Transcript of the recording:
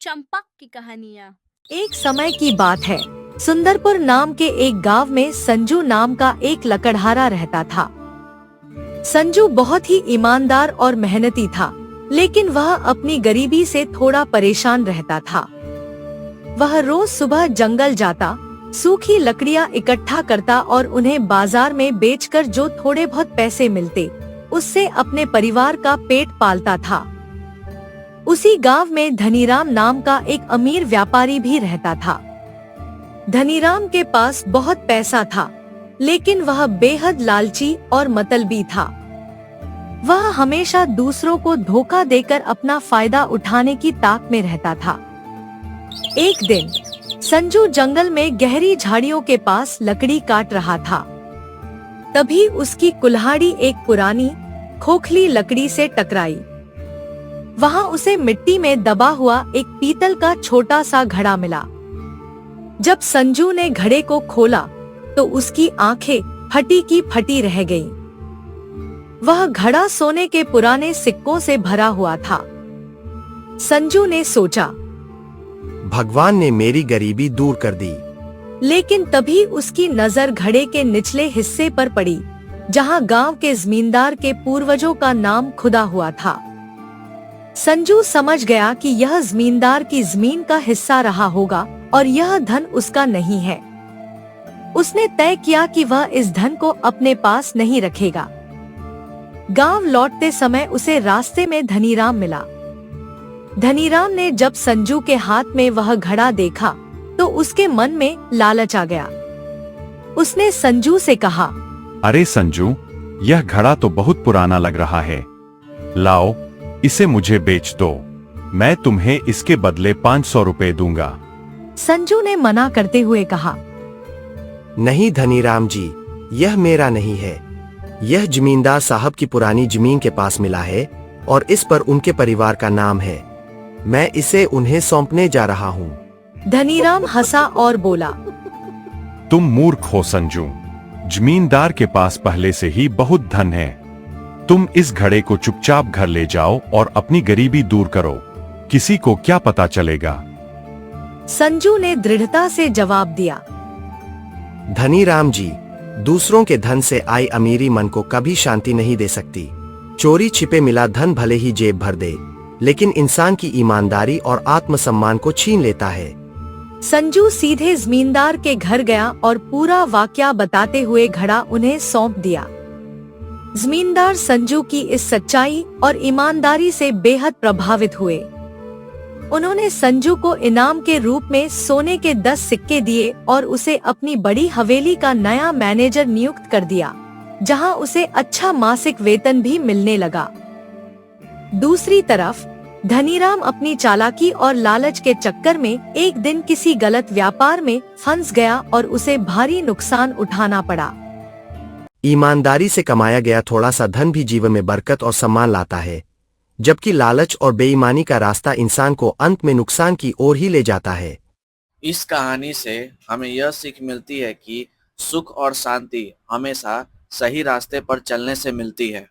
चंपक की कहानियाँ। एक समय की बात है। सुंदरपुर नाम के एक गांव में संजू नाम का एक लकड़हारा रहता था। संजू बहुत ही ईमानदार और मेहनती था, लेकिन वह अपनी गरीबी से थोड़ा परेशान रहता था। वह रोज सुबह जंगल जाता, सूखी लकड़ियां इकट्ठा करता और उन्हें बाजार में बेचकर जो थोड़े बहुत पैसे मिलते, उससे अपने परिवार का पेट पालता था। उसी गांव में धनीराम नाम का एक अमीर व्यापारी भी रहता था। धनीराम के पास बहुत पैसा था, लेकिन वह बेहद लालची और मतलबी था। वह हमेशा दूसरों को धोखा देकर अपना फायदा उठाने की ताक में रहता था। एक दिन संजू जंगल में गहरी झाड़ियों के पास लकड़ी काट रहा था। तभी उसकी कुल्हाड़ी एक पुरानी खोखली लकड़ी से टकराई। वहां उसे मिट्टी में दबा हुआ एक पीतल का छोटा सा घड़ा मिला। जब संजू ने घड़े को खोला तो उसकी आंखें फटी की फटी रह गईं। वह घड़ा सोने के पुराने सिक्कों से भरा हुआ था। संजू ने सोचा, भगवान ने मेरी गरीबी दूर कर दी। लेकिन तभी उसकी नजर घड़े के निचले हिस्से पर पड़ी, जहां गांव के जमींदार के पूर्वजों का नाम खुदा हुआ था। संजू समझ गया कि यह जमींदार की जमीन का हिस्सा रहा होगा और यह धन उसका नहीं है। उसने तय किया कि वह इस धन को अपने पास नहीं रखेगा। गांव लौटते समय उसे रास्ते में धनीराम मिला। धनीराम ने जब संजू के हाथ में वह घड़ा देखा तो उसके मन में लालच आ गया। उसने संजू से कहा, अरे संजू, यह घड़ा तो बहुत पुराना लग रहा है। लाओ, इसे मुझे बेच दो। मैं तुम्हें इसके बदले 500 रुपए दूंगा। संजू ने मना करते हुए कहा, नहीं धनीराम जी, यह मेरा नहीं है। यह जमींदार साहब की पुरानी जमीन के पास मिला है और इस पर उनके परिवार का नाम है। मैं इसे उन्हें सौंपने जा रहा हूँ। धनीराम हंसा और बोला, तुम मूर्ख हो संजू। जमींदार के पास पहले से ही बहुत धन है। तुम इस घड़े को चुपचाप घर ले जाओ और अपनी गरीबी दूर करो। किसी को क्या पता चलेगा। संजू ने दृढ़ता से जवाब दिया, धनीराम जी, दूसरों के धन से आई अमीरी मन को कभी शांति नहीं दे सकती। चोरी छिपे मिला धन भले ही जेब भर दे, लेकिन इंसान की ईमानदारी और आत्मसम्मान को छीन लेता है। संजू सीधे जमींदार के घर गया और पूरा वाकया बताते हुए घड़ा उन्हें सौंप दिया। जमींदार संजू की इस सच्चाई और ईमानदारी से बेहद प्रभावित हुए। उन्होंने संजू को इनाम के रूप में सोने के 10 सिक्के दिए और उसे अपनी बड़ी हवेली का नया मैनेजर नियुक्त कर दिया, जहां उसे अच्छा मासिक वेतन भी मिलने लगा। दूसरी तरफ धनीराम अपनी चालाकी और लालच के चक्कर में एक दिन किसी गलत व्यापार में फंस गया और उसे भारी नुकसान उठाना पड़ा। ईमानदारी से कमाया गया थोड़ा सा धन भी जीवन में बरकत और सम्मान लाता है, जबकि लालच और बेईमानी का रास्ता इंसान को अंत में नुकसान की ओर ही ले जाता है। इस कहानी से हमें यह सीख मिलती है कि सुख और शांति हमेशा सही रास्ते पर चलने से मिलती है।